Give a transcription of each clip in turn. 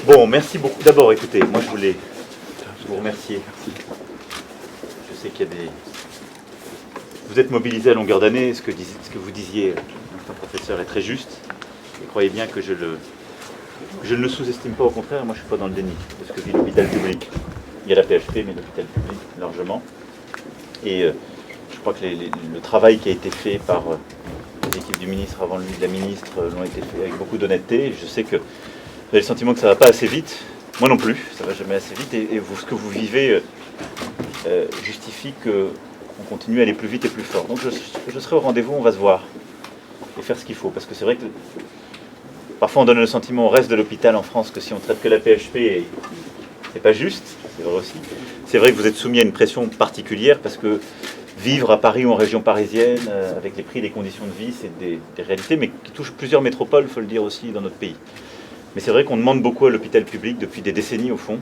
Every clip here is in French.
Bon, merci beaucoup. D'abord, écoutez, moi je voulais vous remercier. Je sais qu'il y a des... Vous êtes mobilisés à longueur d'année, ce que vous disiez, un professeur, est très juste. Et croyez bien que je ne le sous-estime pas, au contraire, moi je ne suis pas dans le déni de ce que vit l'hôpital public. Il y a la PHP, mais l'hôpital public, largement. Et je crois que le travail qui a été fait par les équipes du ministre avant lui, de la ministre, l'ont été fait avec beaucoup d'honnêteté. Je sais que vous avez le sentiment que ça ne va pas assez vite. Moi non plus, ça ne va jamais assez vite. Et vous, ce que vous vivez justifie qu'on continue à aller plus vite et plus fort. Donc je serai au rendez-vous, on va se voir et faire ce qu'il faut. Parce que c'est vrai que parfois on donne le sentiment au reste de l'hôpital en France que si on traite que la PHP, c'est pas juste, c'est vrai aussi. C'est vrai que vous êtes soumis à une pression particulière parce que vivre à Paris ou en région parisienne, avec les prix et les conditions de vie, c'est des réalités, mais qui touchent plusieurs métropoles, il faut le dire aussi, dans notre pays. Mais c'est vrai qu'on demande beaucoup à l'hôpital public depuis des décennies au fond.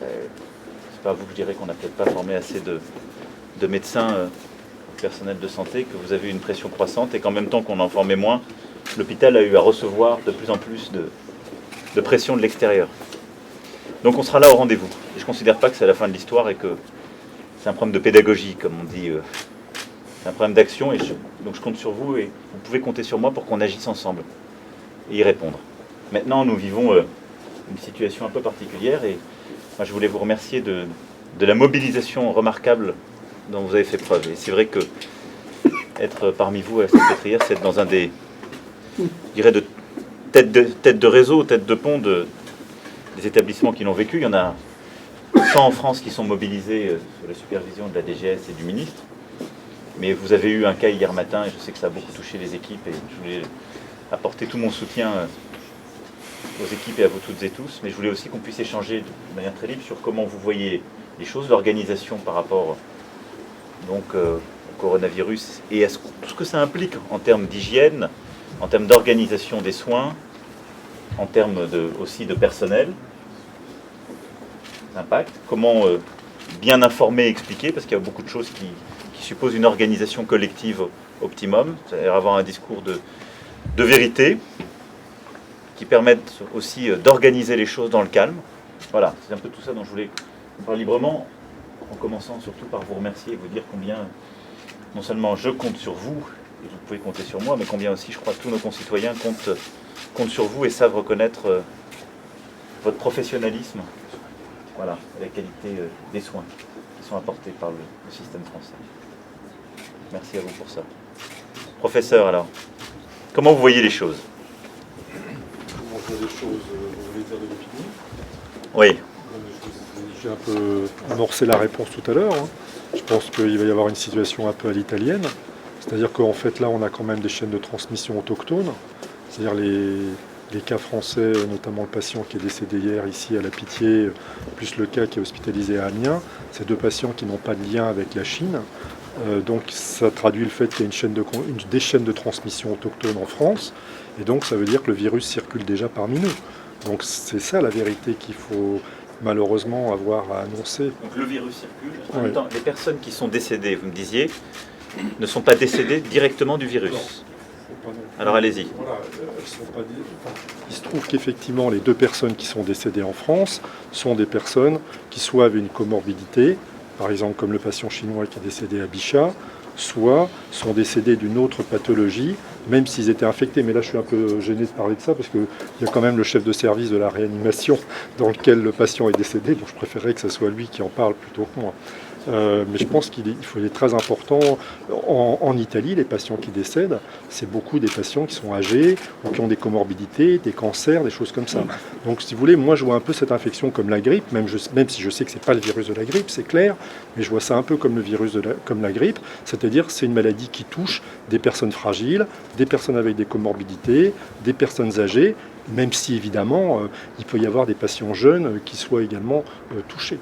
C'est pas à vous que je dirais qu'on n'a peut-être pas formé assez de médecins, personnels de santé, que vous avez une pression croissante et qu'en même temps qu'on en formait moins, l'hôpital a eu à recevoir de plus en plus de pression de l'extérieur. Donc on sera là au rendez-vous. Et je ne considère pas que c'est la fin de l'histoire et que c'est un problème de pédagogie, comme on dit. C'est un problème d'action et donc je compte sur vous et vous pouvez compter sur moi pour qu'on agisse ensemble et y répondre. Maintenant, nous vivons une situation un peu particulière et moi, je voulais vous remercier de la mobilisation remarquable dont vous avez fait preuve. Et c'est vrai que être parmi vous à cette pétrière, c'est être dans un des, je dirais, de tête de réseau, tête de pont des établissements qui l'ont vécu. Il y en a 100 en France qui sont mobilisés sous la supervision de la DGS et du ministre. Mais vous avez eu un cas hier matin et je sais que ça a beaucoup touché les équipes et je voulais apporter tout mon soutien aux équipes et à vous toutes et tous, mais je voulais aussi qu'on puisse échanger de manière très libre sur comment vous voyez les choses, l'organisation par rapport donc, au coronavirus et à tout ce que ça implique en termes d'hygiène, en termes d'organisation des soins, en termes aussi de personnel, d'impact, comment bien informer et expliquer, parce qu'il y a beaucoup de choses qui supposent une organisation collective optimum, c'est-à-dire avoir un discours de vérité, qui permettent aussi d'organiser les choses dans le calme. Voilà, c'est un peu tout ça dont je voulais parler librement, en commençant surtout par vous remercier et vous dire combien, non seulement je compte sur vous, et vous pouvez compter sur moi, mais combien aussi je crois que tous nos concitoyens comptent sur vous et savent reconnaître votre professionnalisme, voilà, et la qualité des soins qui sont apportés par le système français. Merci à vous pour ça. Professeur, alors, comment vous voyez les choses ? Des choses, vous voulez dire de l'opinion ? Oui. J'ai un peu amorcé la réponse tout à l'heure. Je pense qu'il va y avoir une situation un peu à l'italienne. C'est-à-dire qu'en fait, là, on a quand même des chaînes de transmission autochtones. C'est-à-dire les cas français, notamment le patient qui est décédé hier ici à La Pitié, plus le cas qui est hospitalisé à Amiens. C'est deux patients qui n'ont pas de lien avec la Chine. Donc ça traduit le fait qu'il y a des chaînes de transmission autochtones en France. Et donc ça veut dire que le virus circule déjà parmi nous. Donc c'est ça la vérité qu'il faut malheureusement avoir à annoncer. Donc le virus circule. En même temps, les personnes qui sont décédées, vous me disiez, ne sont pas décédées directement du virus. Alors allez-y. Voilà, il se trouve qu'effectivement les deux personnes qui sont décédées en France sont des personnes qui soit avaient une comorbidité, par exemple comme le patient chinois qui est décédé à Bichat, soit sont décédés d'une autre pathologie, même s'ils étaient infectés. Mais là, je suis un peu gêné de parler de ça, parce qu'il y a quand même le chef de service de la réanimation dans lequel le patient est décédé, donc je préférerais que ce soit lui qui en parle plutôt que moi. Mais je pense qu'il est très important. En Italie, les patients qui décèdent, c'est beaucoup des patients qui sont âgés ou qui ont des comorbidités, des cancers, des choses comme ça. Donc, si vous voulez, moi, je vois un peu cette infection comme la grippe, même si je sais que c'est pas le virus de la grippe, c'est clair, mais je vois ça un peu comme le virus comme la grippe, c'est-à-dire c'est une maladie qui touche des personnes fragiles, des personnes avec des comorbidités, des personnes âgées, même si évidemment, il peut y avoir des patients jeunes qui soient également touchés.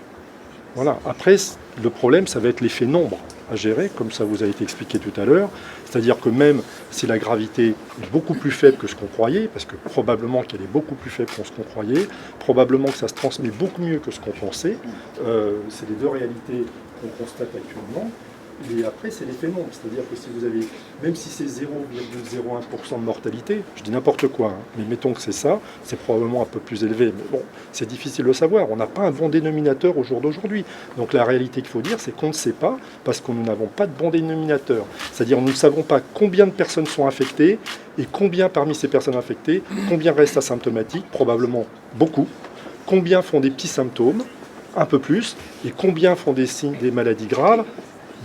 Voilà. Après, le problème, ça va être l'effet nombre à gérer, comme ça vous a été expliqué tout à l'heure. C'est-à-dire que même si la gravité est beaucoup plus faible que ce qu'on croyait, parce que probablement qu'elle est beaucoup plus faible que ce qu'on croyait, probablement que ça se transmet beaucoup mieux que ce qu'on pensait, c'est les deux réalités qu'on constate actuellement. Et après, c'est l'effet nombre. C'est-à-dire que si vous avez, même si c'est 0,01% de mortalité, je dis n'importe quoi, hein, mais mettons que c'est ça, c'est probablement un peu plus élevé. Mais bon, c'est difficile de le savoir. On n'a pas un bon dénominateur au jour d'aujourd'hui. Donc la réalité qu'il faut dire, c'est qu'on ne sait pas parce que nous n'avons pas de bon dénominateur. C'est-à-dire nous ne savons pas combien de personnes sont infectées et combien parmi ces personnes infectées, combien restent asymptomatiques, probablement beaucoup, combien font des petits symptômes, un peu plus, et combien font des signes, des maladies graves,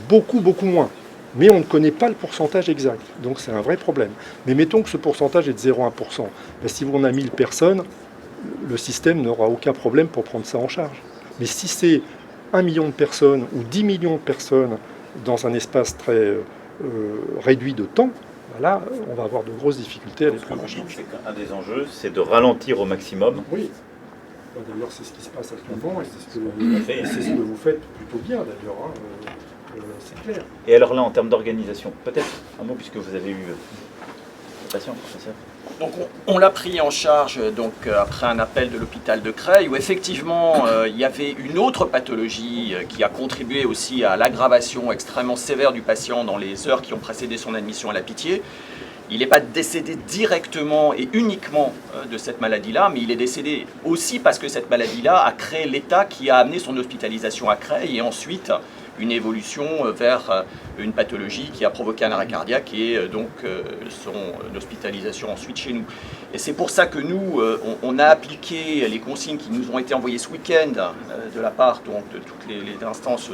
beaucoup, beaucoup moins. Mais on ne connaît pas le pourcentage exact. Donc c'est un vrai problème. Mais mettons que ce pourcentage est de 0,1%. Ben, si on a 1000 personnes, le système n'aura aucun problème pour prendre ça en charge. Mais si c'est 1 million de personnes ou 10 millions de personnes dans un espace très réduit de temps, ben là, on va avoir de grosses difficultés à les prendre en charge. Un des enjeux, c'est de ralentir au maximum. Oui. D'ailleurs, c'est ce qui se passe à ce moment et c'est ce que vous faites plutôt bien d'ailleurs. Hein. C'est clair. Et alors là, en termes d'organisation, peut-être un mot puisque vous avez eu le patient, professeur. Donc on l'a pris en charge donc, après un appel de l'hôpital de Creil où effectivement il y avait une autre pathologie qui a contribué aussi à l'aggravation extrêmement sévère du patient dans les heures qui ont précédé son admission à la Pitié. Il n'est pas décédé directement et uniquement de cette maladie-là, mais il est décédé aussi parce que cette maladie-là a créé l'état qui a amené son hospitalisation à Creil et ensuite une évolution vers une pathologie qui a provoqué un arrêt cardiaque et donc son hospitalisation ensuite chez nous. Et c'est pour ça que nous, on a appliqué les consignes qui nous ont été envoyées ce week-end de la part donc, de toutes les instances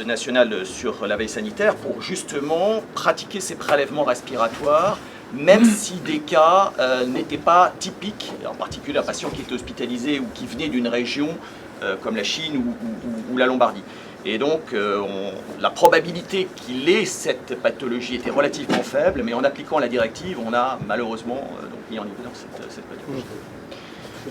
nationales sur la veille sanitaire pour justement pratiquer ces prélèvements respiratoires, même si des cas n'étaient pas typiques, en particulier un patient qui était hospitalisé ou qui venait d'une région comme la Chine ou la Lombardie. Et donc, la probabilité qu'il ait cette pathologie était relativement faible, mais en appliquant la directive, on a malheureusement donc, mis en évidence cette pathologie.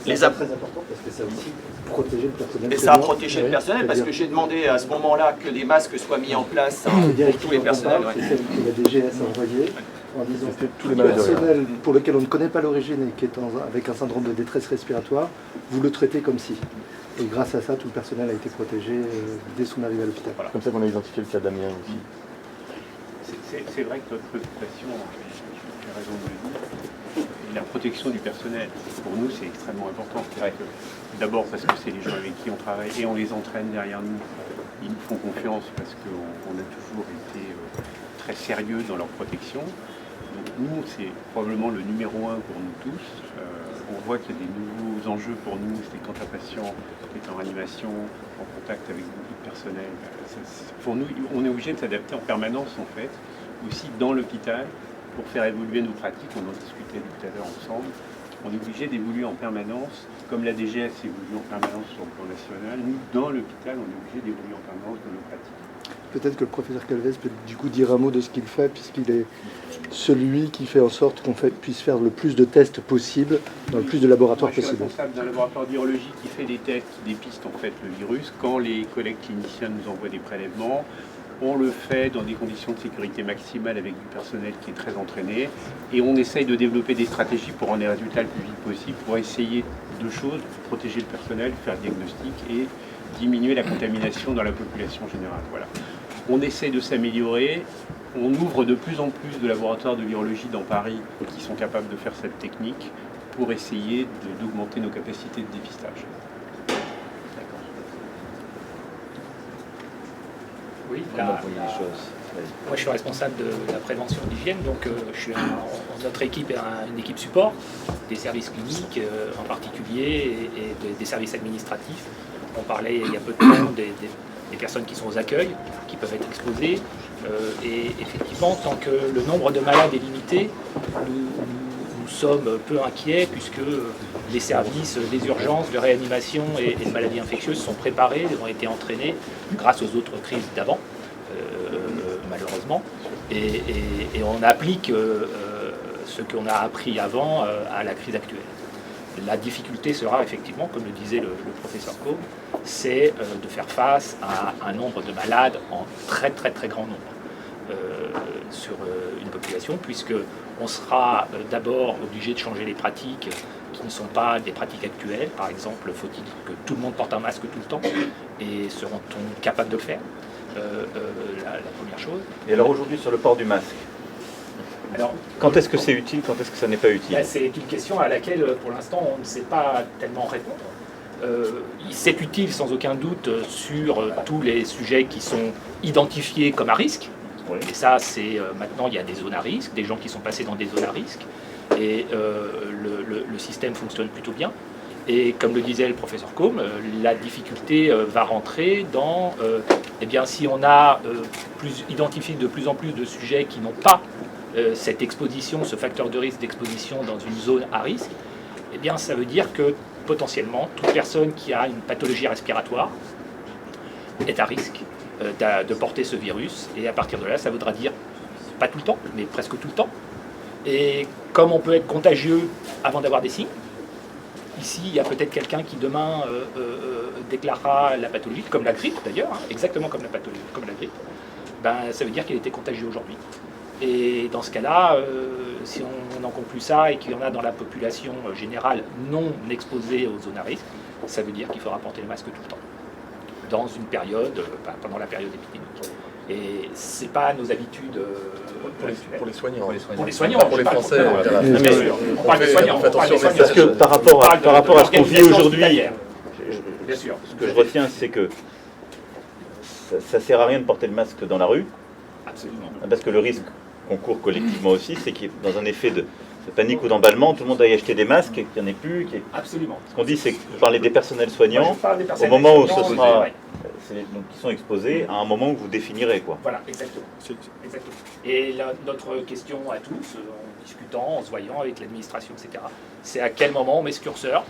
C'est très important parce que ça a aussi protégé le personnel. Et ça a protégé le personnel parce que j'ai demandé à ce moment-là que des masques soient mis en place pour tous les personnels. C'est celle que la DGS a envoyée en disant que tout le personnel pour lequel on ne connaît pas l'origine et qui est avec un syndrome de détresse respiratoire, vous le traitez comme si. Et grâce à ça, tout le personnel a été protégé dès son arrivée à l'hôpital. Voilà. Comme ça qu'on a identifié le cas d'Amiens aussi. C'est vrai que notre préoccupation, j'ai raison de le dire, la protection du personnel, pour nous, c'est extrêmement important. D'abord parce que c'est les gens avec qui on travaille et on les entraîne derrière nous. Ils nous font confiance parce qu'on a toujours été très sérieux dans leur protection. Donc nous, c'est probablement le numéro 1 pour nous tous. On voit qu'il y a des nouveaux enjeux pour nous. C'est quand un patient est en réanimation, en contact avec beaucoup de personnel. Pour nous, on est obligé de s'adapter en permanence, en fait, aussi dans l'hôpital, pour faire évoluer nos pratiques. On en discutait tout à l'heure ensemble. On est obligé d'évoluer en permanence, comme la DGS évolue en permanence sur le plan national. Nous, dans l'hôpital, on est obligé d'évoluer en permanence dans nos pratiques. Peut-être que le professeur Calvez peut du coup dire un mot de ce qu'il fait, puisqu'il est celui qui fait en sorte qu'on puisse faire le plus de tests possible dans le plus de laboratoires possible. Je suis responsable d'un laboratoire d'urologie qui fait des tests, qui dépiste en fait le virus. Quand les collègues cliniciens nous envoient des prélèvements, on le fait dans des conditions de sécurité maximale avec du personnel qui est très entraîné et on essaye de développer des stratégies pour rendre les résultats le plus vite possible, pour essayer deux choses, protéger le personnel, faire le diagnostic et diminuer la contamination dans la population générale. Voilà. On essaie de s'améliorer, on ouvre de plus en plus de laboratoires de virologie dans Paris qui sont capables de faire cette technique pour essayer d'augmenter nos capacités de dépistage. Oui, Comment vous voyez les choses? moi je suis responsable de la prévention d'hygiène, donc notre équipe est une équipe support, des services cliniques en particulier et des services administratifs. On parlait il y a peu de temps des personnes qui sont aux accueils, qui peuvent être exposées, et effectivement, tant que le nombre de malades est limité, nous sommes peu inquiets puisque les services des urgences, de réanimation et de maladies infectieuses sont préparés, ont été entraînés grâce aux autres crises d'avant, malheureusement, et on applique ce qu'on a appris avant à la crise actuelle. La difficulté sera effectivement, comme le disait le professeur Coe, c'est de faire face à un nombre de malades en très très très grand nombre sur une population, puisque on sera d'abord obligé de changer les pratiques qui ne sont pas des pratiques actuelles. Par exemple, faut-il que tout le monde porte un masque tout le temps, et seront-on capable de le faire? la première chose. Et alors aujourd'hui sur le port du masque, Alors, quand est-ce que c'est utile, quand est-ce que ça n'est pas utile? c'est une question à laquelle, pour l'instant, on ne sait pas tellement répondre. C'est utile sans aucun doute sur tous les sujets qui sont identifiés comme à risque. Oui. Et ça, c'est maintenant, il y a des zones à risque, des gens qui sont passés dans des zones à risque. Et le système fonctionne plutôt bien. Et comme le disait le professeur Combe, la difficulté va rentrer dans, eh bien, si on a identifié de plus en plus de sujets qui n'ont pas cette exposition, ce facteur de risque d'exposition dans une zone à risque, eh bien, ça veut dire que potentiellement, toute personne qui a une pathologie respiratoire est à risque de porter ce virus. Et à partir de là, ça voudra dire, pas tout le temps, mais presque tout le temps. Et comme on peut être contagieux avant d'avoir des signes, ici, il y a peut-être quelqu'un qui demain déclarera la pathologie, comme la grippe d'ailleurs, hein, exactement comme la pathologie, comme la grippe, ben, ça veut dire qu'il était contagieux aujourd'hui. Et dans ce cas-là, si on en conclut ça et qu'il y en a dans la population générale non exposée aux zones à risque, ça veut dire qu'il faudra porter le masque tout le temps, dans une période, pendant la période épidémique. Et c'est pas nos habitudes Pour les soignants. pour les soignants, Pour les Français. on parle des soignants. on fait attention, Parce que par rapport à ce qu'on vit aujourd'hui, bien sûr. ce que je retiens, c'est que ça sert à rien de porter le masque dans la rue, Absolument. parce que le risque qu'on court collectivement aussi, c'est qu'il y ait dans un effet de panique ou d'emballement, tout le monde aille acheter des masques et qu'il n'y en ait plus. Absolument. Ce qu'on dit, c'est que parler des personnels soignants, Moi, je parle des au personnes moment où ce exposées, sera, ouais. donc, qui sont exposés, à un moment où vous définirez, quoi. Voilà, exactement. Exactement. Et notre question à tous, en discutant, en se voyant avec l'administration, etc., c'est à quel moment on met ce curseur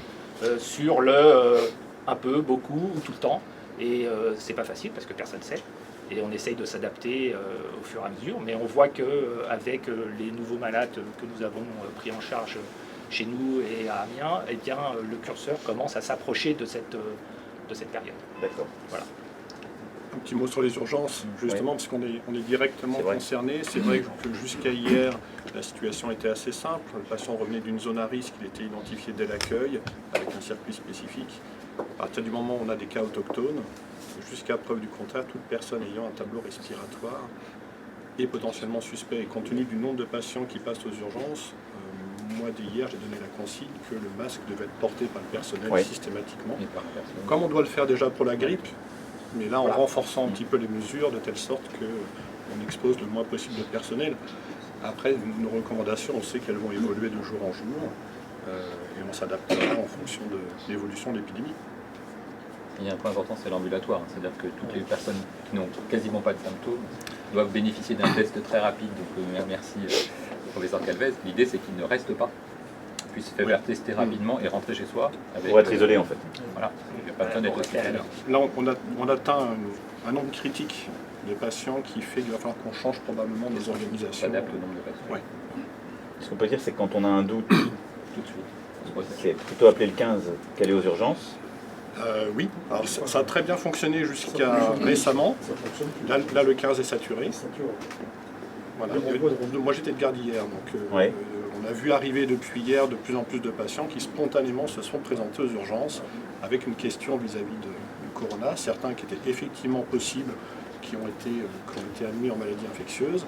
sur le un peu, beaucoup ou tout le temps. Et c'est pas facile parce que personne ne sait. Et on essaye de s'adapter au fur et à mesure. Mais on voit qu'avec les nouveaux malades que nous avons pris en charge chez nous et à Amiens, eh bien, le curseur commence à s'approcher de cette période. D'accord. Voilà. Un petit mot sur les urgences, justement, parce qu'on est directement C'est vrai. concerné. C'est vrai que jusqu'à hier, la situation était assez simple. Le patient revenait d'une zone à risque, il était identifié dès l'accueil, avec un circuit spécifique. À partir du moment où on a des cas autochtones, jusqu'à preuve du contraire, toute personne ayant un tableau respiratoire est potentiellement suspect. Et compte tenu du nombre de patients qui passent aux urgences, moi dès hier, j'ai donné la consigne que le masque devait être porté par le personnel systématiquement. Comme on doit le faire déjà pour la grippe, mais là en renforçant un petit peu les mesures de telle sorte qu'on expose le moins possible de personnel. Après, nos recommandations, on sait qu'elles vont évoluer de jour en jour et on s'adaptera en fonction de l'évolution de l'épidémie. Il y a un point important, c'est l'ambulatoire. C'est-à-dire que toutes les personnes qui n'ont quasiment pas de symptômes doivent bénéficier d'un test très rapide. Donc merci professeur Calvez. L'idée, c'est qu'ils ne restent pas, puissent se faire tester rapidement et rentrer chez soi. Pour être isolé, en fait. Voilà, il n'y a pas besoin d'être hospitalier. Là, on atteint un nombre critique de patients qui fait qu'il va falloir qu'on change probablement nos organisations. S'adapte au nombre de patients. Ouais. Ce qu'on peut dire, c'est que quand on a un doute, Tout de suite. c'est plutôt appeler le 15 qu'aller aux urgences. Oui, alors ça a très bien fonctionné jusqu'à récemment. Là, le 15 est saturé. Voilà. Moi, j'étais de garde hier, donc on a vu arriver depuis hier de plus en plus de patients qui spontanément se sont présentés aux urgences avec une question vis-à-vis du corona. Certains qui étaient effectivement possibles, qui ont été admis en maladie infectieuse,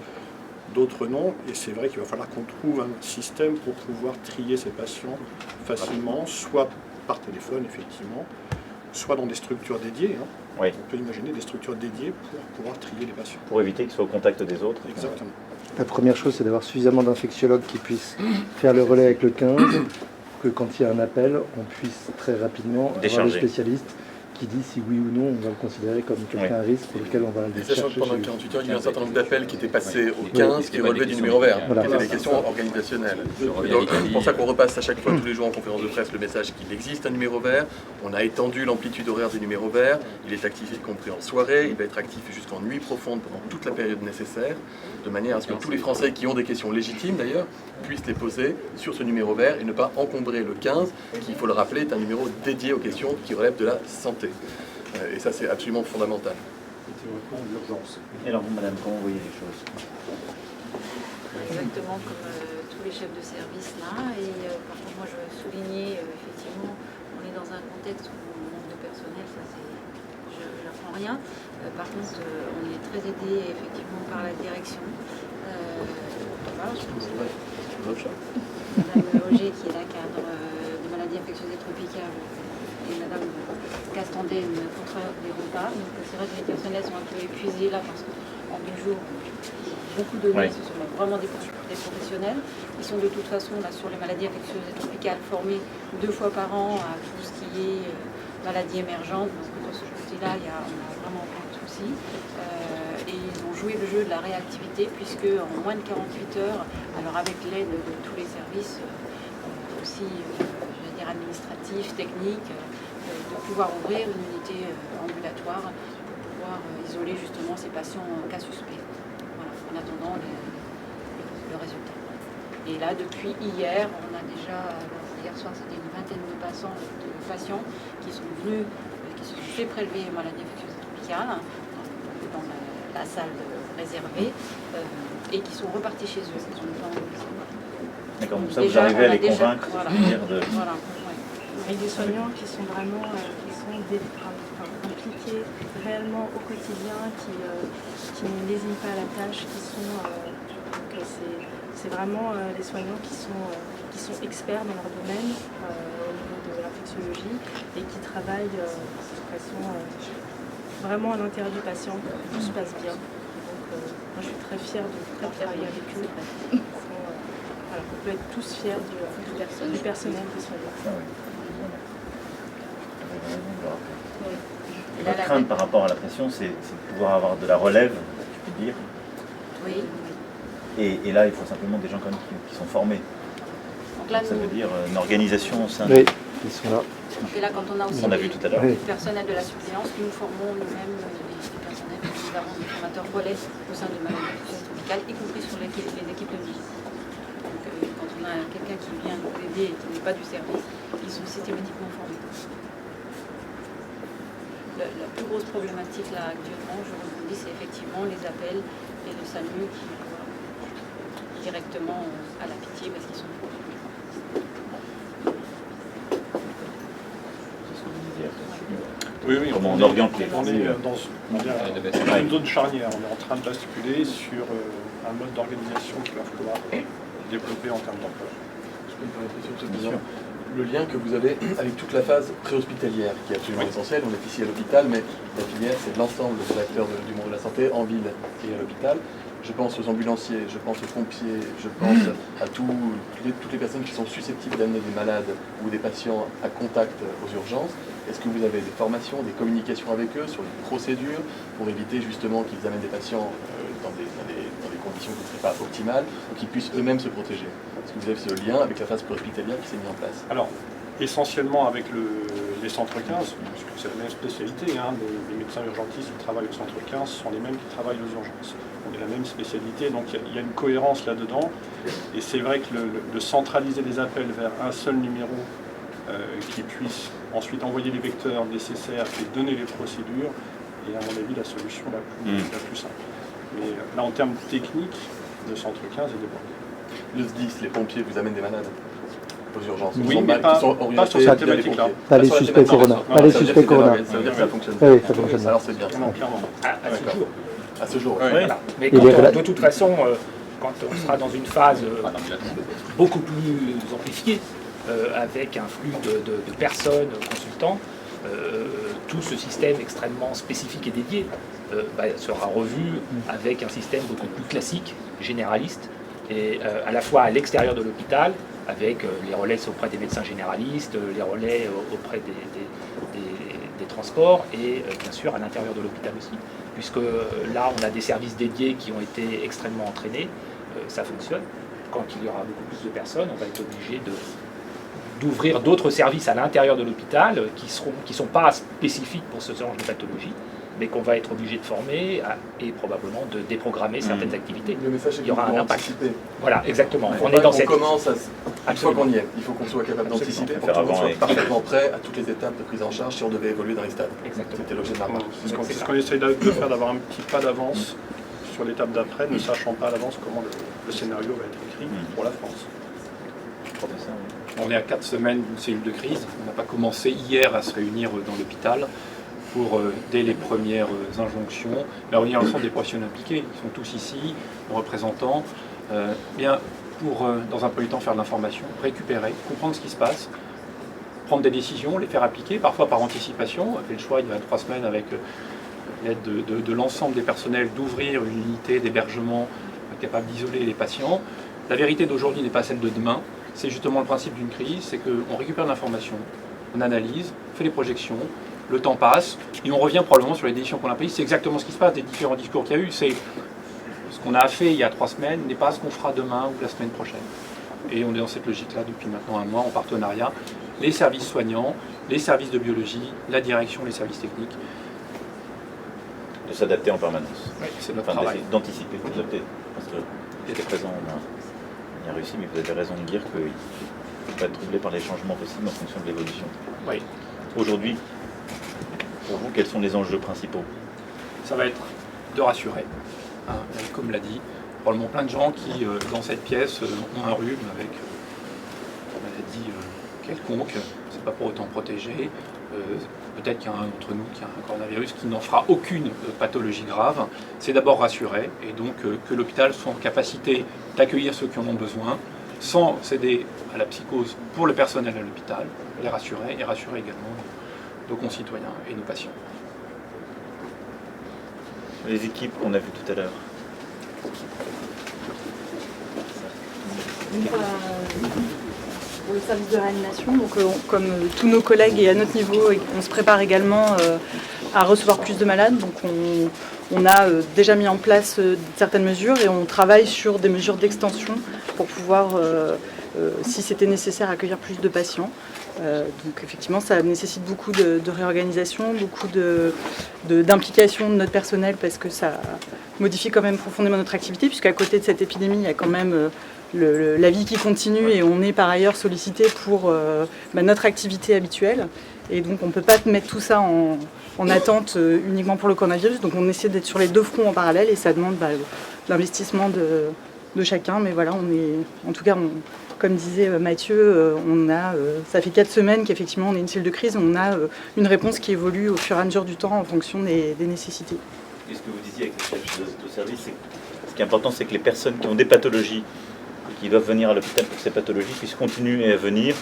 d'autres non. Et c'est vrai qu'il va falloir qu'on trouve un système pour pouvoir trier ces patients facilement, soit par téléphone, effectivement, soit dans des structures dédiées. On peut imaginer des structures dédiées pour pouvoir trier les patients. Pour éviter qu'ils soient au contact des autres. Exactement. La première chose, c'est d'avoir suffisamment d'infectiologues qui puissent faire le relais avec le 15, pour que quand il y a un appel, on puisse très rapidement avoir le spécialiste qui dit si oui ou non on va le considérer comme quelqu'un à risque pour lequel on va le chercher. Sachant que pendant 48 heures, il y a eu un certain nombre d'appels qui étaient passés au 15, qui relevaient du numéro vert, qui étaient des questions organisationnelles. Donc c'est pour ça qu'on repasse à chaque fois, tous les jours en conférence de presse, le message qu'il existe un numéro vert. On a étendu l'amplitude horaire des numéros verts. Il est actif y compris en soirée, il va être actif jusqu'en nuit profonde pendant toute la période nécessaire, de manière à ce que tous les Français qui ont des questions légitimes d'ailleurs puissent les poser sur ce numéro vert et ne pas encombrer le 15, qui, il faut le rappeler, est un numéro dédié aux questions qui relèvent de la santé. Et ça, c'est absolument fondamental. Et alors vous, madame, comment vous voyez les choses? Exactement comme tous les chefs de service là. Et par contre, moi, je veux souligner, effectivement, on est dans un contexte où on manque de personnel, ça, je n'apprends rien. Par contre, on est très aidé effectivement par la direction. Voilà, je pense que Madame Auger, qui est la cadre de maladies infectieuses et tropicales, et Madame Castandet, une contrôleur des repas. Donc c'est vrai que les personnels sont un peu épuisés là parce qu'en 2 jours, beaucoup de données, ce sont vraiment des professionnels. Ils sont de toute façon là sur les maladies infectieuses et tropicales formés 2 fois par an à tout ce qui est maladies émergentes. Donc de ce côté-là, on a vraiment pas de soucis. Et ils ont joué le jeu de la réactivité puisque en moins de 48 heures, alors avec l'aide de tous les services aussi, je veux dire administratifs, techniques, de pouvoir ouvrir une unité ambulatoire pour pouvoir isoler justement ces patients cas suspects. Voilà, en attendant le résultat. Et là, depuis hier, on a déjà, hier soir, c'était une vingtaine de patients qui sont venus, qui se sont fait prélever maladie infectieuse tropicale dans la salle réservée et qui sont repartis chez eux. D'accord, donc ça, vous arrivez à les convaincre de venir de... Voilà, ouais. Et des soignants qui sont vraiment impliqués réellement au quotidien, qui ne lésinent pas à la tâche, c'est vraiment des soignants qui sont experts dans leur domaine au niveau de l'infectiologie et qui travaillent de façon vraiment à l'intérieur du patient, que tout se passe bien. Donc moi je suis très fière de travailler avec eux. Voilà, on peut être tous fiers du personnel des soignants. Votre crainte par rapport à la pression, c'est de pouvoir avoir de la relève, je peux dire. Oui. Et là, il faut simplement des gens quand même qui sont formés. Donc là, ça veut dire une organisation au sein de... Oui, ils sont là. Et là, quand on a aussi vu tout à l'heure. le personnel de la suppléance, nous formons nous-mêmes les personnels. Nous avons des formateurs relais au sein de maladies infectieuses tropicales, y compris sur les équipes de vie. Donc quand on a quelqu'un qui vient nous aider et qui n'est pas du service, ils sont systématiquement formés. La plus grosse problématique là actuellement, je rebondis, c'est effectivement les appels et le SAMU qui directement à la pitié parce qu'ils sont Oui, comment on oriente les on est dans une zone charnière. On est en train de basculer sur un mode d'organisation qu'il va falloir développer en termes d'emploi. Le lien que vous avez avec toute la phase préhospitalière, qui est absolument essentielle. On est ici à l'hôpital, mais la filière, c'est l'ensemble des acteurs du monde de la santé en ville et à l'hôpital. Je pense aux ambulanciers, je pense aux pompiers, je pense à toutes les personnes qui sont susceptibles d'amener des malades ou des patients à contact aux urgences. Est-ce que vous avez des formations, des communications avec eux sur les procédures pour éviter justement qu'ils amènent des patients dans des conditions qui ne seraient pas optimales ou qu'ils puissent eux-mêmes se protéger? Est-ce que vous avez ce lien avec la phase préhospitalière qui s'est mis en place? Alors, essentiellement avec les centres 15, parce que c'est la même spécialité, les médecins urgentistes qui travaillent au centre 15 sont les mêmes qui travaillent aux urgences. On est la même spécialité, donc il y a une cohérence là-dedans. Et c'est vrai que de centraliser les appels vers un seul numéro qui puisse ensuite envoyer les vecteurs nécessaires et donner les procédures est à mon avis la solution la plus simple. Mais là, en termes techniques, le centre 15 est débordé. Le SDIS, les pompiers vous amènent des malades aux urgences? Oui, mais pas sur cette thématique-là. Pas les suspects corona. Pas les suspects corona. Ça veut dire que ça fonctionne. Oui, ça fonctionne. Alors c'est bien. Non, clairement. À ce jour. Oui. Voilà. Mais de toute façon, quand on sera dans une phase beaucoup plus amplifiée, avec un flux de personnes, consultants, tout ce système extrêmement spécifique et dédié sera revu avec un système beaucoup plus classique, généraliste, et à la fois à l'extérieur de l'hôpital, avec les relais auprès des médecins généralistes, les relais auprès des transports, et bien sûr à l'intérieur de l'hôpital aussi, puisque là on a des services dédiés qui ont été extrêmement entraînés, ça fonctionne. Quand il y aura beaucoup plus de personnes, on va être obligé d'ouvrir d'autres services à l'intérieur de l'hôpital qui sont pas spécifiques pour ce genre de pathologie, mais qu'on va être obligé de former et probablement de déprogrammer certaines activités. Le message, c'est il y aura un impact. Anticiper. Voilà, exactement. On est dans cette... commence une fois qu'on y est, il faut qu'on soit capable d'anticiper pour qu'on soit parfaitement prêt à toutes les étapes de prise en charge si on devait évoluer dans les stades. Exactement. C'était l'objet de ma remarque. C'est ce qu'on essaye de faire, d'avoir un petit pas d'avance sur l'étape d'après, ne sachant pas à l'avance comment le scénario va être écrit pour la France. On est à 4 semaines d'une cellule de crise. On n'a pas commencé hier à se réunir dans l'hôpital. pour, dès les premières injonctions, la rémunération des professionnels impliqués. Ils sont tous ici, représentants, pour, dans un premier temps, faire de l'information, récupérer, comprendre ce qui se passe, prendre des décisions, les faire appliquer, parfois par anticipation. On a fait le choix il y a 3 semaines avec l'aide de l'ensemble des personnels d'ouvrir une unité d'hébergement capable d'isoler les patients. La vérité d'aujourd'hui n'est pas celle de demain. C'est justement le principe d'une crise, c'est qu'on récupère l'information, on analyse, on fait les projections, le temps passe, et on revient probablement sur les décisions qu'on a prises. C'est exactement ce qui se passe des différents discours qu'il y a eu. C'est ce qu'on a fait il y a 3 semaines n'est pas ce qu'on fera demain ou la semaine prochaine. Et on est dans cette logique-là depuis maintenant 1 mois en partenariat. Les services soignants, les services de biologie, la direction, les services techniques. De s'adapter en permanence. Oui, c'est notre travail. D'anticiper, de s'adapter. Parce que jusqu'à présent, on a réussi, mais vous avez raison de dire qu'il ne faut pas être troublé par les changements possibles en fonction de l'évolution. Oui. Aujourd'hui, pour vous, quels sont les enjeux principaux? Ça va être de rassurer. Hein, comme l'a dit, probablement plein de gens qui, dans cette pièce, ont un rhume avec une maladie quelconque. C'est pas pour autant protégé. Peut-être qu'il y en a un d'entre nous qui a un coronavirus qui n'en fera aucune pathologie grave. C'est d'abord rassurer et donc que l'hôpital soit en capacité d'accueillir ceux qui en ont besoin sans céder à la psychose pour le personnel à l'hôpital, les rassurer et rassurer également nos concitoyens et nos patients. Les équipes qu'on a vues tout à l'heure. Pour le service de réanimation, donc comme tous nos collègues et à notre niveau, on se prépare également à recevoir plus de malades. Donc on a déjà mis en place certaines mesures et on travaille sur des mesures d'extension pour pouvoir, si c'était nécessaire, accueillir plus de patients. Donc effectivement, ça nécessite beaucoup de réorganisation, beaucoup d'implication de notre personnel parce que ça modifie quand même profondément notre activité, puisqu'à côté de cette épidémie, il y a quand même la vie qui continue et on est par ailleurs sollicité pour notre activité habituelle. Et donc on ne peut pas mettre tout ça en attente uniquement pour le coronavirus. Donc on essaie d'être sur les 2 fronts en parallèle et ça demande l'investissement de chacun. Mais voilà, on est, en tout cas, comme disait Mathieu, ça fait 4 semaines qu'effectivement on est une cellule de crise. On a une réponse qui évolue au fur et à mesure du temps en fonction des nécessités. Et ce que vous disiez avec les chefs de service, ce qui est important, c'est que les personnes qui ont des pathologies et qui doivent venir à l'hôpital pour ces pathologies puissent continuer à venir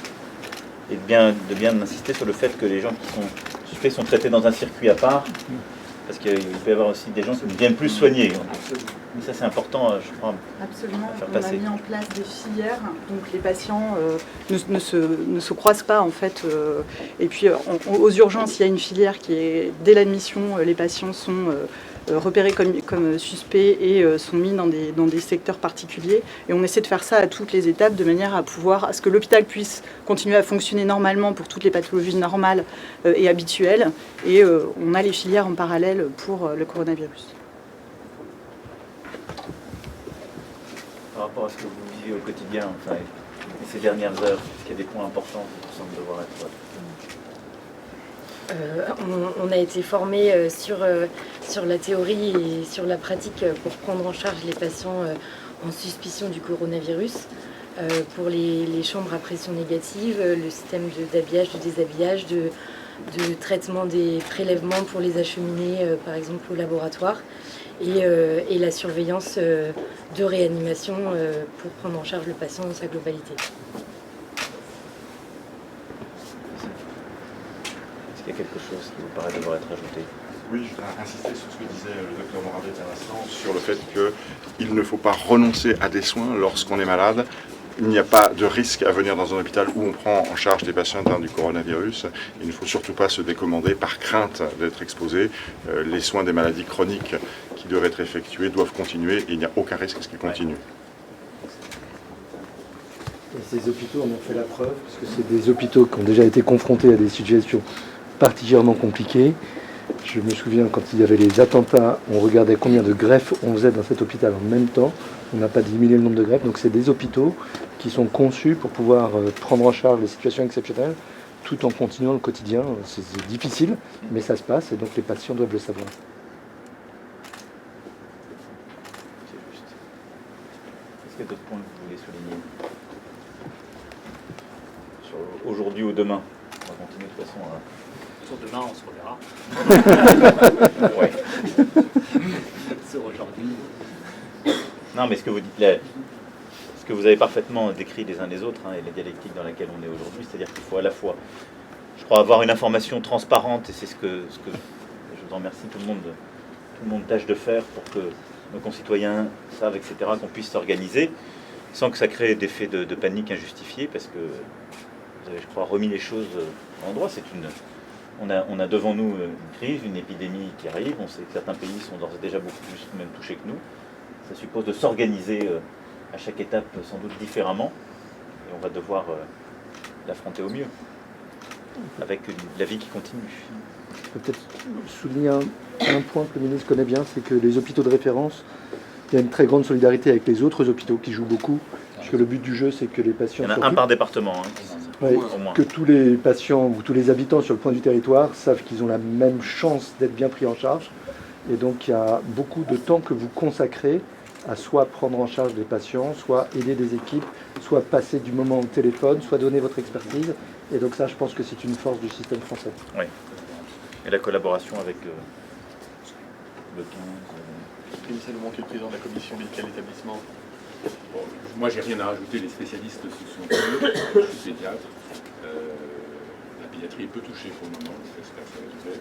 et de bien insister sur le fait que les gens qui sont suspects sont traités dans un circuit à part, parce qu'il peut y avoir aussi des gens qui ne viennent plus soigner. Mais ça, c'est important, je crois, absolument. À faire passer. On a mis en place des filières, donc les patients ne se croisent pas en fait. Et puis aux urgences, il y a une filière qui est, dès l'admission, les patients sont repérés comme suspects et sont mis dans des secteurs particuliers. Et on essaie de faire ça à toutes les étapes de manière à ce que l'hôpital puisse continuer à fonctionner normalement pour toutes les pathologies normales et habituelles. Et on a les filières en parallèle pour le coronavirus. Par rapport à ce que vous vivez au quotidien, enfin, et ces dernières heures, est-ce qu'il y a des points importants qui vous semblent devoir être... On a été formés sur la théorie et sur la pratique pour prendre en charge les patients en suspicion du coronavirus. Pour les chambres à pression négative, le système d'habillage, de déshabillage, de traitement des prélèvements pour les acheminer par exemple au laboratoire et la surveillance de réanimation pour prendre en charge le patient dans sa globalité. Est-ce qu'il y a quelque chose qui vous paraît devoir être ajouté? Oui, je voudrais insister sur ce que disait le docteur Moravet à l'instant, sur le fait qu'il ne faut pas renoncer à des soins lorsqu'on est malade. Il n'y a pas de risque à venir dans un hôpital où on prend en charge des patients atteints du coronavirus. Il ne faut surtout pas se décommander par crainte d'être exposé. Les soins des maladies chroniques qui doivent être effectués doivent continuer et il n'y a aucun risque à ce qu'ils continuent. Et ces hôpitaux en ont fait la preuve, parce que c'est des hôpitaux qui ont déjà été confrontés à des situations particulièrement compliquées. Je me souviens quand il y avait les attentats, on regardait combien de greffes on faisait dans cet hôpital en même temps. On n'a pas diminué le nombre de greffes, donc c'est des hôpitaux qui sont conçus pour pouvoir prendre en charge les situations exceptionnelles tout en continuant le quotidien. C'est difficile, mais ça se passe et donc les patients doivent le savoir. C'est juste. Est-ce qu'il y a d'autres points que vous voulez souligner sur aujourd'hui ou demain? On va continuer de toute façon à Sur demain, on se reverra. Ouais. Sur aujourd'hui. Non, mais ce que vous dites là, ce que vous avez parfaitement décrit les uns les autres, et la dialectique dans laquelle on est aujourd'hui, c'est-à-dire qu'il faut à la fois, je crois, avoir une information transparente, et c'est ce que je vous en remercie, tout le monde tâche de faire pour que nos concitoyens savent, etc., qu'on puisse s'organiser, sans que ça crée d'effets de panique injustifiés, parce que vous avez, je crois, remis les choses en endroit. On a devant nous une crise, une épidémie qui arrive. On sait que certains pays sont d'ores et déjà beaucoup plus même touchés que nous. Ça suppose de s'organiser à chaque étape sans doute différemment. Et on va devoir l'affronter au mieux, avec la vie qui continue. Je peux peut-être souligner un point que le ministre connaît bien, c'est que les hôpitaux de référence, il y a une très grande solidarité avec les autres hôpitaux qui jouent beaucoup. Parce que le but du jeu, c'est que les patients... Il y en a un par département. Ouais, au moins. Que tous les patients ou tous les habitants sur le point du territoire savent qu'ils ont la même chance d'être bien pris en charge. Et donc il y a beaucoup de temps que vous consacrez à soit prendre en charge des patients, soit aider des équipes, soit passer du moment au téléphone, soit donner votre expertise. Et donc ça, je pense que c'est une force du système français. Oui. Et la collaboration avec le 15... Michel Aumont, qui est le président de la commission médicale d'établissement. Bon, moi, j'ai rien à rajouter, les spécialistes se sont tenus, je suis pédiatre. La pédiatrie est peu touchée pour le moment, j'espère que ça va durer.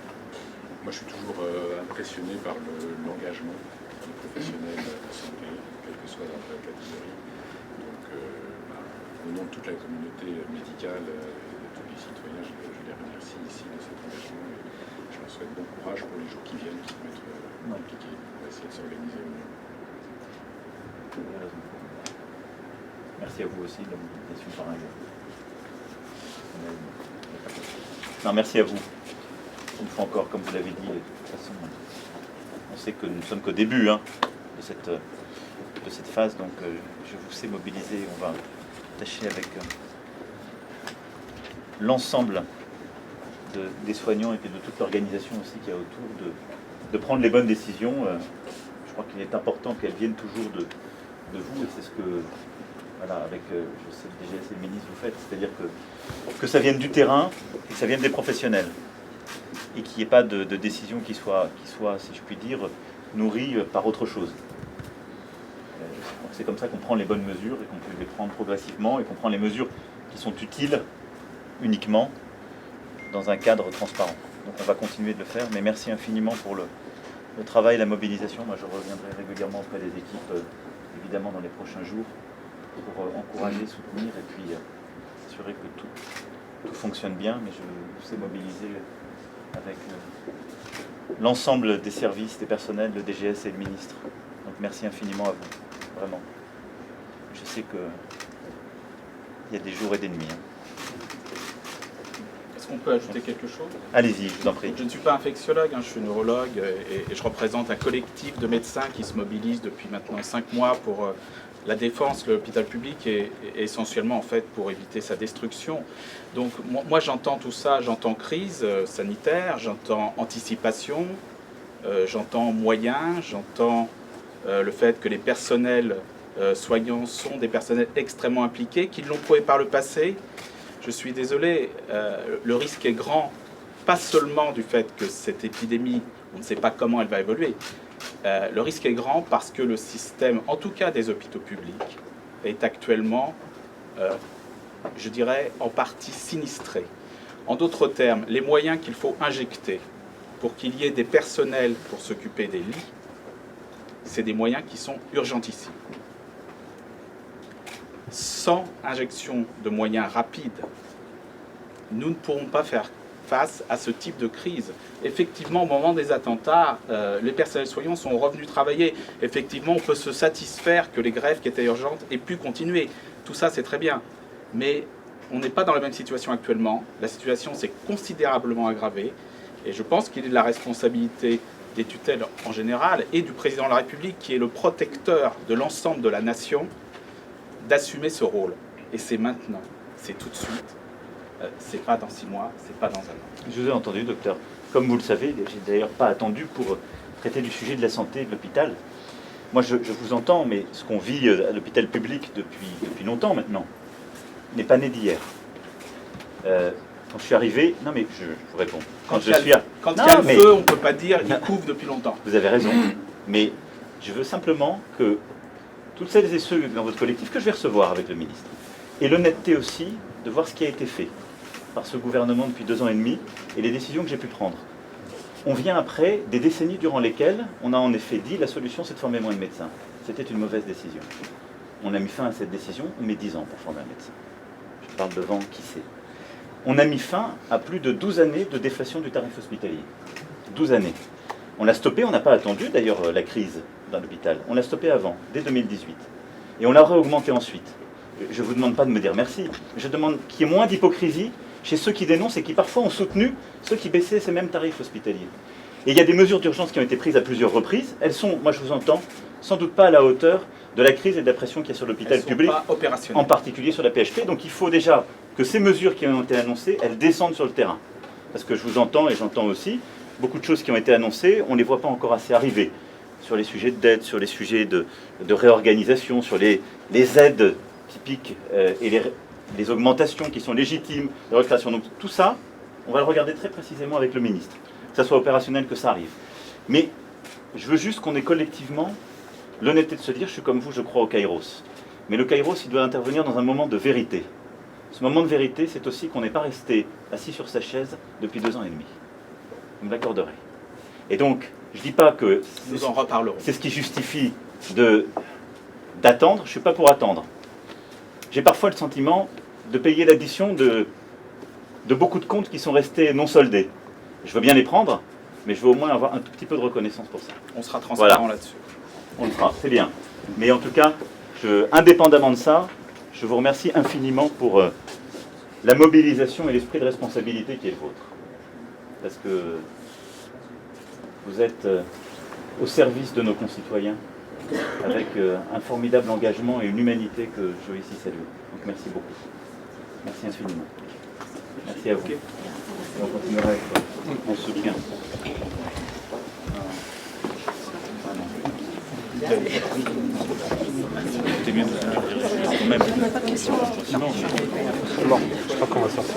Moi, je suis toujours impressionné par l'engagement des professionnels de la santé, quelle que soit leur catégorie. Donc, au nom de toute la communauté médicale, de tous les citoyens, je les remercie ici de cet engagement et je leur souhaite bon courage pour les jours qui viennent, qui vont être compliqués. On va essayer de s'organiser au mieux. Merci à vous aussi de la mobilisation pareille. Non, merci à vous. Une fois encore, comme vous l'avez dit, de toute façon, on sait que nous ne sommes qu'au début de cette phase, donc je vous sais mobiliser. On va tâcher avec l'ensemble des soignants et puis de toute l'organisation aussi qu'il y a autour de prendre les bonnes décisions. Je crois qu'il est important qu'elles viennent toujours de vous, et c'est ce que, voilà, avec je sais le DGS et le ministre vous faites, c'est-à-dire que ça vienne du terrain et que ça vienne des professionnels, et qu'il n'y ait pas de décision qui soit, si je puis dire, nourrie par autre chose. C'est comme ça qu'on prend les bonnes mesures et qu'on peut les prendre progressivement et qu'on prend les mesures qui sont utiles uniquement dans un cadre transparent. Donc on va continuer de le faire, mais merci infiniment pour le travail, la mobilisation. Moi je reviendrai régulièrement auprès des équipes, évidemment dans les prochains jours, pour encourager, soutenir et puis assurer que tout fonctionne bien, mais je sais mobiliser avec l'ensemble des services, des personnels, le DGS et le ministre. Donc merci infiniment à vous, vraiment. Je sais qu'il y a des jours et des nuits. Est-ce qu'on peut ajouter quelque chose? Allez-y, je vous en prie. Je ne suis pas infectiologue, je suis neurologue et je représente un collectif de médecins qui se mobilisent depuis maintenant 5 mois pour la défense de l'hôpital public et essentiellement en fait pour éviter sa destruction. Donc moi j'entends tout ça, j'entends crise sanitaire, j'entends anticipation, j'entends moyens, j'entends le fait que les personnels soignants sont des personnels extrêmement impliqués, qui l'ont prouvé par le passé. Je suis désolé, le risque est grand, pas seulement du fait que cette épidémie, on ne sait pas comment elle va évoluer, le risque est grand parce que le système, en tout cas des hôpitaux publics, est actuellement, je dirais, en partie sinistré. En d'autres termes, les moyens qu'il faut injecter pour qu'il y ait des personnels pour s'occuper des lits, c'est des moyens qui sont urgentissimes. Sans injection de moyens rapides, nous ne pourrons pas faire face à ce type de crise. Effectivement, au moment des attentats, les personnels soignants sont revenus travailler. Effectivement, on peut se satisfaire que les grèves qui étaient urgentes aient pu continuer. Tout ça, c'est très bien. Mais on n'est pas dans la même situation actuellement. La situation s'est considérablement aggravée. Et je pense qu'il est de la responsabilité des tutelles en général et du président de la République, qui est le protecteur de l'ensemble de la nation, d'assumer ce rôle. Et c'est maintenant, c'est tout de suite, c'est pas dans 6 mois, c'est pas dans 1 an. Je vous ai entendu, docteur. Comme vous le savez, j'ai d'ailleurs pas attendu pour traiter du sujet de la santé de l'hôpital. Moi, je vous entends, mais ce qu'on vit à l'hôpital public depuis longtemps maintenant n'est pas né d'hier. Quand je suis arrivé, non mais je vous réponds. Quand il y a le feu, on ne peut pas dire il couvre depuis longtemps. Vous avez raison, mais je veux simplement que toutes celles et ceux dans votre collectif que je vais recevoir avec le ministre, et l'honnêteté aussi de voir ce qui a été fait par ce gouvernement depuis 2 ans et demi et les décisions que j'ai pu prendre. On vient après des décennies durant lesquelles on a en effet dit la solution c'est de former moins de médecins. C'était une mauvaise décision. On a mis fin à cette décision, on met 10 ans pour former un médecin. Je parle devant qui sait. On a mis fin à plus de 12 années de déflation du tarif hospitalier. 12 années. On l'a stoppé, on n'a pas attendu d'ailleurs la crise dans l'hôpital. On l'a stoppé avant, dès 2018. Et on l'a réaugmenté ensuite. Je ne vous demande pas de me dire merci. Je demande qu'il y ait moins d'hypocrisie chez ceux qui dénoncent et qui parfois ont soutenu ceux qui baissaient ces mêmes tarifs hospitaliers. Et il y a des mesures d'urgence qui ont été prises à plusieurs reprises. Elles sont, moi je vous entends, sans doute pas à la hauteur de la crise et de la pression qu'il y a sur l'hôpital public, en particulier sur la PHP. Donc il faut déjà que ces mesures qui ont été annoncées, elles descendent sur le terrain. Parce que je vous entends et j'entends aussi, beaucoup de choses qui ont été annoncées, on ne les voit pas encore assez arriver. Sur les sujets de dette, sur les sujets de réorganisation, sur les aides typiques et les augmentations qui sont légitimes, les recréations. Donc tout ça, on va le regarder très précisément avec le ministre, que ça soit opérationnel, que ça arrive. Mais je veux juste qu'on ait collectivement l'honnêteté de se dire, je suis comme vous, je crois au Kairos. Mais le Kairos, il doit intervenir dans un moment de vérité. Ce moment de vérité, c'est aussi qu'on n'est pas resté assis sur sa chaise depuis 2 ans et demi. Vous me l'accorderez. Et donc, je ne dis pas que nous en reparlerons. C'est ce qui justifie d'attendre. Je ne suis pas pour attendre. J'ai parfois le sentiment de payer l'addition de beaucoup de comptes qui sont restés non soldés. Je veux bien les prendre, mais je veux au moins avoir un tout petit peu de reconnaissance pour ça. On sera transparent là-dessus. On le fera, c'est bien. Mais en tout cas, indépendamment de ça, je vous remercie infiniment pour la mobilisation et l'esprit de responsabilité qui est le vôtre. Parce que vous êtes au service de nos concitoyens, avec un formidable engagement et une humanité que je veux ici saluer. Donc merci beaucoup. Merci infiniment. Merci à vous. On continuera avec mon soutien. C'était mieux quand même. Bon, je crois qu'on va sortir.